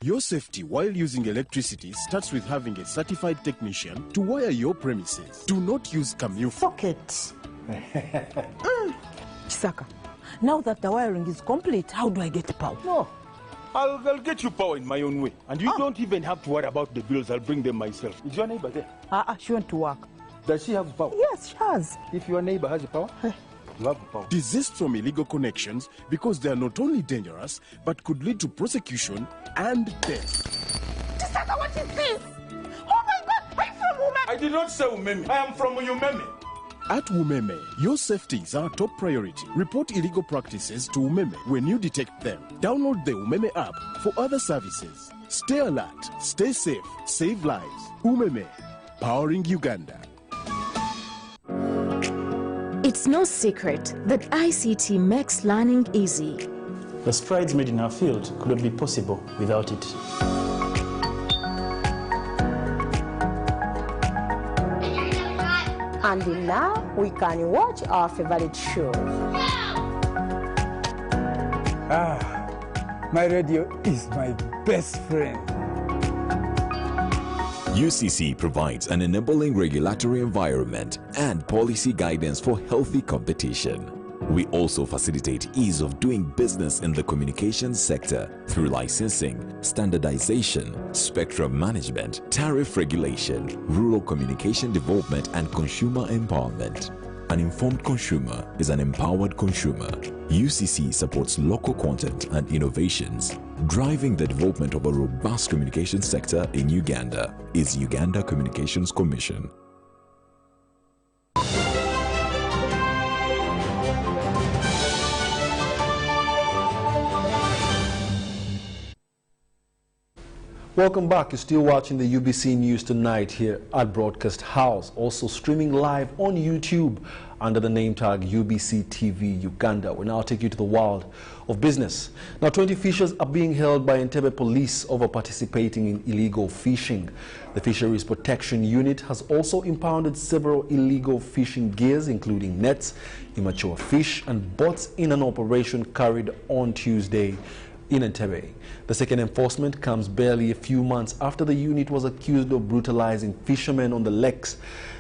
Your safety while using electricity starts with having a certified technician to wire your premises. Do not use Camille sockets. Chisaka, now that the wiring is complete, how do I get power? No. I'll get you power in my own way. And you don't even have to worry about the bills. I'll bring them myself. Is your neighbor there? She went to work. Does she have power? Yes, she has. If your neighbor has power, you have power. Desist from illegal connections because they are not only dangerous, but could lead to prosecution and death. Chisaka, what is this? Oh my God, I'm from Umeme. I did not say Umeme. I am from Umeme. At Umeme, your safety is our top priority. Report illegal practices to Umeme when you detect them. Download the Umeme app for other services. Stay alert, stay safe, save lives. Umeme, powering Uganda. It's no secret that ICT makes learning easy. The strides made in our field could not be possible without it. And now we can watch our favorite show. My radio is my best friend. UCC provides an enabling regulatory environment and policy guidance for healthy competition. We also facilitate ease of doing business in the communications sector through licensing, standardization, spectrum management, tariff regulation, rural communication development, and consumer empowerment. An informed consumer is an empowered consumer. UCC supports local content and innovations. Driving the development of a robust communication sector in Uganda is Uganda Communications Commission. Welcome back. You're still watching the UBC News Tonight here at Broadcast House, also streaming live on YouTube under the name tag UBC TV Uganda. We now take you to the world of business. Now, 20 fishers are being held by Entebbe police over participating in illegal fishing. The Fisheries Protection Unit has also impounded several illegal fishing gears, including nets, immature fish, and boats in an operation carried on Tuesday in Entebbe. The second enforcement comes barely a few months after the unit was accused of brutalizing fishermen on the lakes.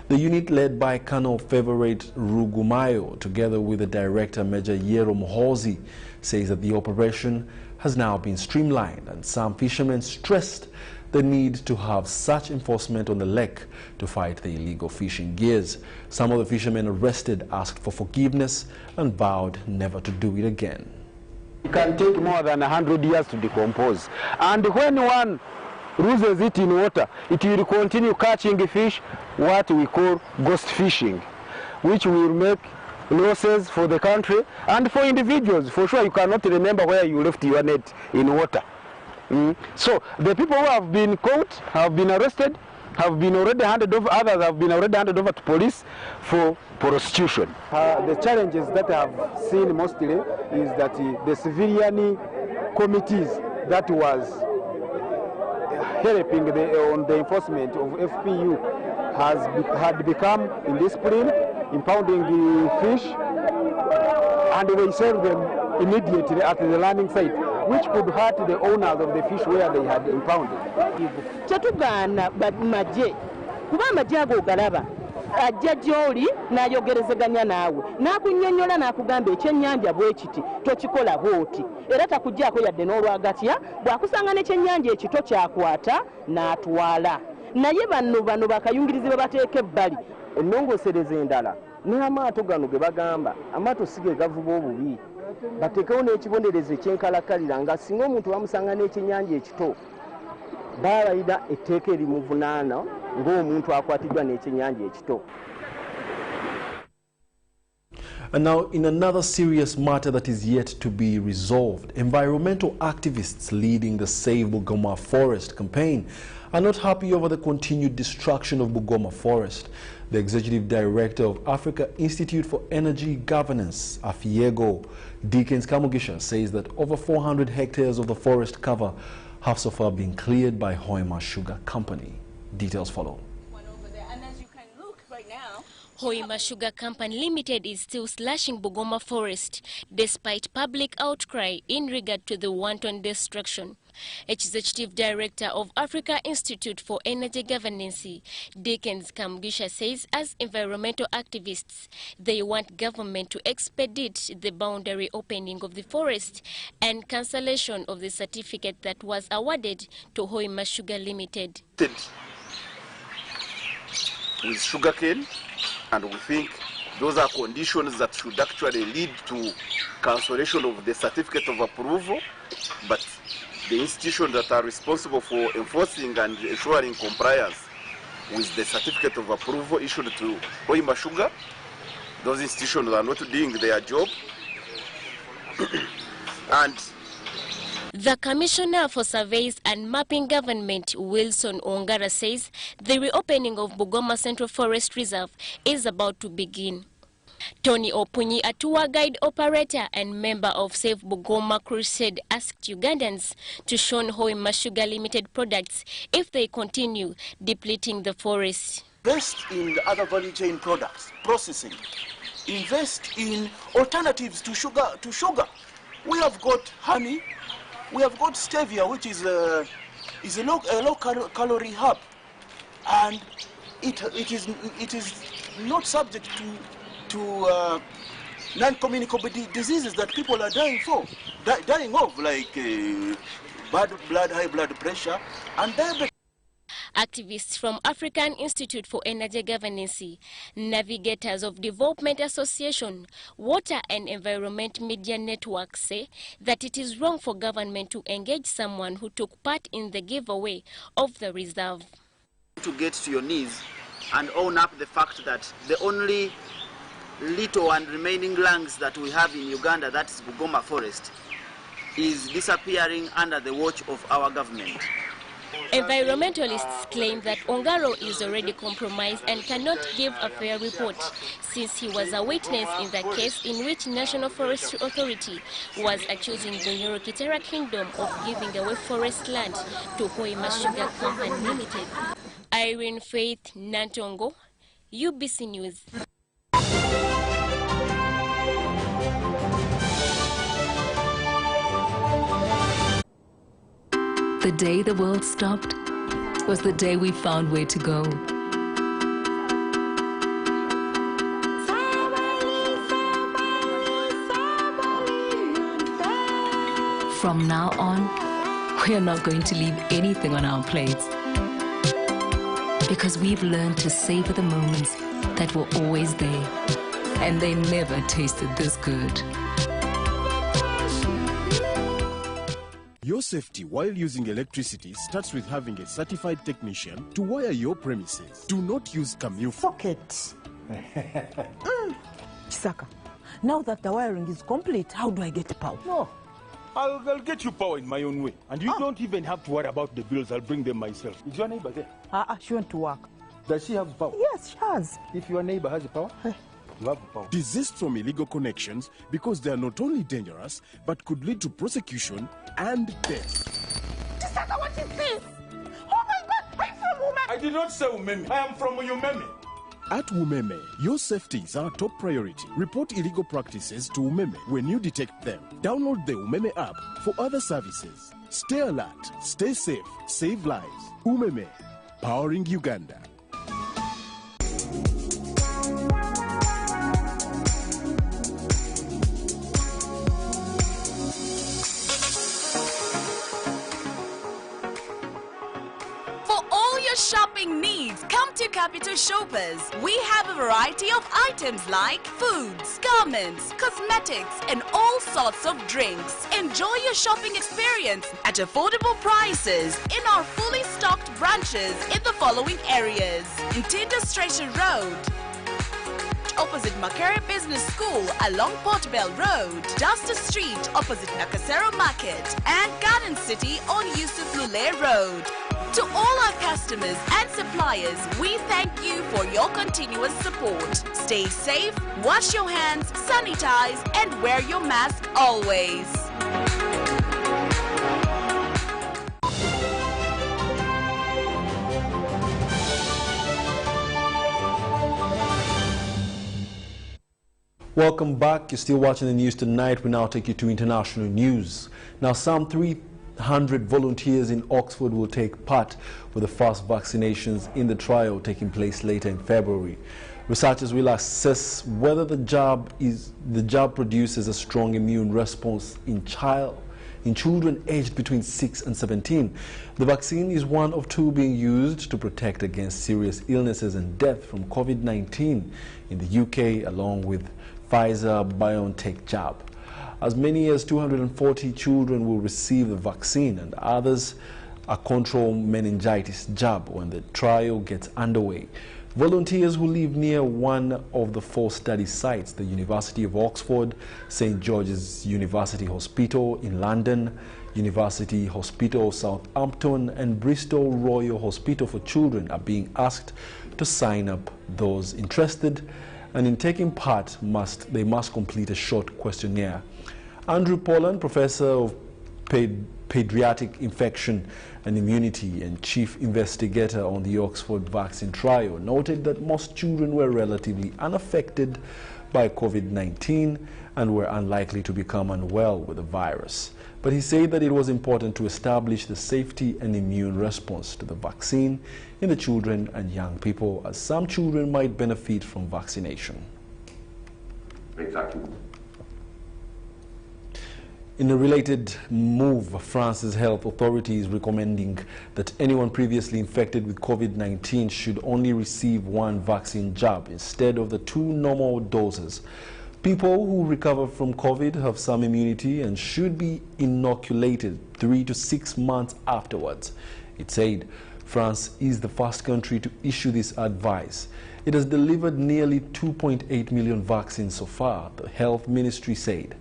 The unit, led by Colonel Favorite Rugumayo, together with the director Major Yero Mohozi, says that the operation has now been streamlined, and some fishermen stressed the need to have such enforcement on the lake to fight the illegal fishing gears. Some of the fishermen arrested asked for forgiveness and vowed never to do it again. It can take more than 100 years to decompose, and when one loses it in water, it will continue catching fish, what we call ghost fishing, which will make losses for the country and for individuals. For sure, you cannot remember where you left your net in water. So the people who have been caught, have been arrested, have been already handed over, others have been already handed over to police for prostitution. The challenges that I have seen mostly is that the civilian committees that was helping on the enforcement of FPU had become indisciplined, impounding the fish, and they sell them immediately at the landing site, which could hurt the owners of the fish where they had impounded. ajja gy'oli n'ayogerezeganya naawe n'akunnyonnyola n'akugamba ekyennyanja bwe kiti tokikola bw'oti era takuggyako yadde n'olwagatya bw'akusanga n'ekyennyanja ekito kyakwata n'atwala naye bano bakayungirizi babateeka ebbali ennongosereza endala n'amaato gano ge bagamba amaato si ge gavuba obubi bateekewo n'ekibonerezo ekyenkalakkalira nga singa omuntu bamusanga n'ekyennyanja ekito baabayina etteeka erimuvunaana ng'omuntu akwatiddwa n'ekyennyanja ekito. And now, in another serious matter that is yet to be resolved, environmental activists leading the Save Bugoma Forest campaign are not happy over the continued destruction of Bugoma Forest. The executive director of Africa Institute for Energy Governance, AFIEGO, Dickens Kamugisha, says that over 400 hectares of the forest cover have so far been cleared by Hoima Sugar Company. Details follow. Hoima Sugar Company Limited is still slashing Bugoma Forest despite public outcry in regard to the wanton destruction. Executive Director of Africa Institute for Energy Governance, Dickens Kamugisha, says as environmental activists, they want government to expedite the boundary opening of the forest and cancellation of the certificate that was awarded to Hoima Sugar Limited. With sugarcane, and we think those are conditions that should actually lead to cancellation of the certificate of approval, but the institutions that are responsible for enforcing and ensuring compliance with the certificate of approval issued to Hoima Sugar, those institutions are not doing their job. And the Commissioner for Surveys and Mapping Government, Wilson Ongara, says the reopening of Bugoma Central Forest Reserve is about to begin. Tony Opunyi, a tour guide operator and member of Save Bugoma Crusade, asked Ugandans to shun Hoima Sugar Limited products if they continue depleting the forest. Invest in the other value chain products, processing. Invest in alternatives to sugar. We have got honey. We have got stevia, which is a low calorie herb, and it is not subject to non-communicable diseases that people are dying of, like bad blood, high blood pressure, and diabetes. Activists from African Institute for Energy Governance, Navigators of Development Association, Water and Environment Media Network say that it is wrong for government to engage someone who took part in the giveaway of the reserve. To get to your knees and own up the fact that the only little and remaining lands that we have in Uganda, that is Bugoma Forest, is disappearing under the watch of our government. Environmentalists claim that Ongaro is already compromised and cannot give a fair report, since he was a witness in the case in which National Forestry Authority was accusing the Nyoro Kingdom of giving away forest land to Hoima Sugar Company Limited. Irene Faith Nantongo, UBC News. The day the world stopped was the day we found where to go. From now on, we are not going to leave anything on our plates, because we've learned to savor the moments that were always there, and they never tasted this good. Your safety while using electricity starts with having a certified technician to wire your premises. Do not use Camille socket. Chisaka, now that the wiring is complete, how do I get power? No, I'll get you power in my own way. And you don't even have to worry about the bills. I'll bring them myself. Is your neighbor there? She went to work. Does she have power? Yes, she has. If your neighbor has power, you have power. Desist from illegal connections because they are not only dangerous, but could lead to prosecution and death. Chisaka, what is this? Oh my God, I'm from Umeme. I did not say Umeme. I am from Umeme. At Umeme, your safety is our top priority. Report illegal practices to Umeme when you detect them. Download the Umeme app for other services. Stay alert, stay safe, save lives. Umeme, powering Uganda. Shopping needs, come to Capital Shoppers. We have a variety of items like foods, garments, cosmetics, and all sorts of drinks. Enjoy your shopping experience at affordable prices in our fully stocked branches in the following areas: in Tinder Stretcher Road, opposite Makere Business School along Portbell Road, Duster Street opposite Nakasero Market, and Garden City on Yusuf Lule Road. To all our customers and suppliers, we thank you for your continuous support. Stay safe, wash your hands, sanitize, and wear your mask always. Welcome back. You're still watching the news tonight. We now take you to international news. Now, some 300 volunteers in Oxford will take part with the first vaccinations in the trial taking place later in February. Researchers will assess whether the jab produces a strong immune response in children aged between 6 and 17. The vaccine is one of two being used to protect against serious illnesses and death from COVID-19 in the UK, along with Pfizer-BioNTech jab. As many as 240 children will receive the vaccine, and others a controlled meningitis jab when the trial gets underway. Volunteers who live near one of the 4 study sites, the University of Oxford, St. George's University Hospital in London, University Hospital Southampton, and Bristol Royal Hospital for Children, are being asked to sign up. Those interested and in taking part they must complete a short questionnaire. Andrew Pollan, Professor of Pediatric Infection and Immunity and Chief Investigator on the Oxford vaccine trial, noted that most children were relatively unaffected by COVID-19 and were unlikely to become unwell with the virus. But he said that it was important to establish the safety and immune response to the vaccine in the children and young people, as some children might benefit from vaccination. Exactly. In a related move, France's health authority is recommending that anyone previously infected with COVID-19 should only receive 1 vaccine jab instead of the 2 normal doses. People who recover from COVID have some immunity and should be inoculated 3 to 6 months afterwards, it said. France is the first country to issue this advice. It has delivered nearly 2.8 million vaccines so far, the health ministry said.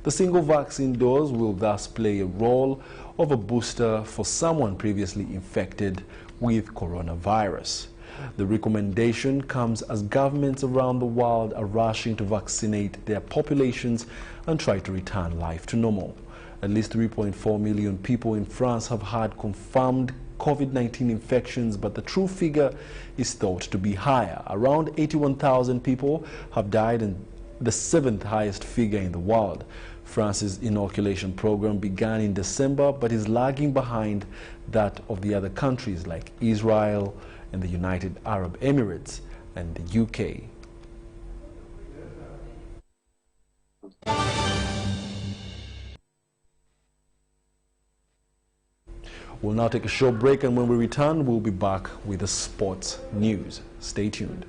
The single vaccine dose will thus play a role of a booster for someone previously infected with coronavirus. The recommendation comes as governments around the world are rushing to vaccinate their populations and try to return life to normal. At least 3.4 million people in France have had confirmed COVID-19 infections, but the true figure is thought to be higher. Around 81,000 people have died, and the 7th highest figure in the world. France's inoculation program began in December, but is lagging behind that of the other countries like Israel and the United Arab Emirates and the UK. We'll now take a short break, and when we return, we'll be back with the sports news. Stay tuned.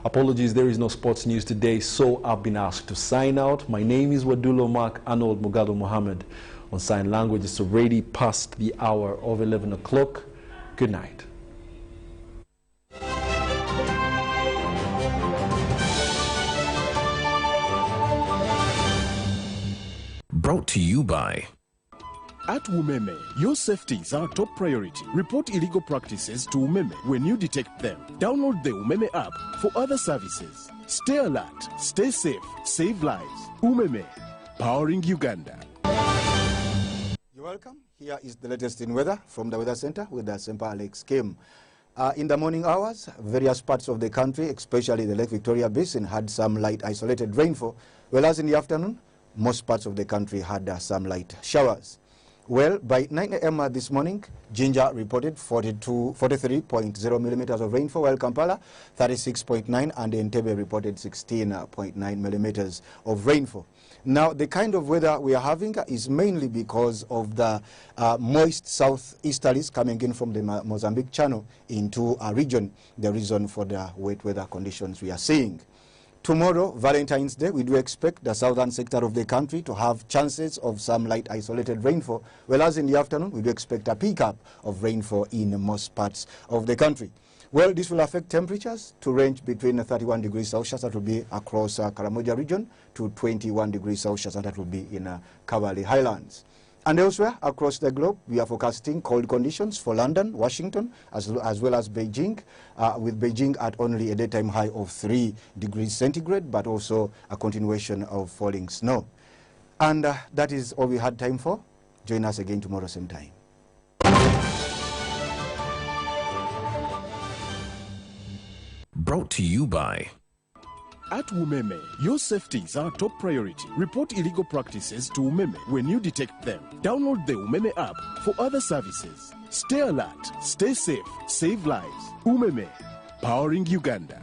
Apologies, there is no sports news today, so I've been asked to sign out. My name is Wadulo Mark Arnold Mugado Mohammed. On sign language, it's already past the hour of 11 o'clock. Good night. Brought to you by At Umeme, your safety is our top priority. Report illegal practices to Umeme when you detect them. Download the Umeme app for other services. Stay alert, stay safe, save lives. Umeme, powering Uganda. You're welcome. Here is the latest in weather from the Weather Center with the Semper Alex Kim. In the morning hours, various parts of the country, especially the Lake Victoria Basin, had some light isolated rainfall, whereas in the afternoon, most parts of the country had some light showers. Well, by 9 a.m. this morning, Jinja reported 43.0 millimeters of rainfall, while Kampala 36.9 and Entebbe reported 16.9 millimeters of rainfall. Now, the kind of weather we are having is mainly because of the moist southeasterlies coming in from the Mozambique Channel into our region, the reason for the wet weather conditions we are seeing. Tomorrow, Valentine's Day, we do expect the southern sector of the country to have chances of some light isolated rainfall, whereas in the afternoon, we do expect a pickup of rainfall in most parts of the country. Well, this will affect temperatures to range between 31 degrees Celsius, that will be across Karamoja region, to 21 degrees Celsius, and that will be in Kawali Highlands. And elsewhere across the globe, we are forecasting cold conditions for London, Washington, as well as Beijing, with Beijing at only a daytime high of 3 degrees centigrade, but also a continuation of falling snow. And that is all we had time for. Join us again tomorrow, same time. Brought to you by At Umeme, your safety is our top priority. Report illegal practices to Umeme when you detect them. Download the Umeme app for other services. Stay alert, stay safe, save lives. Umeme, powering Uganda.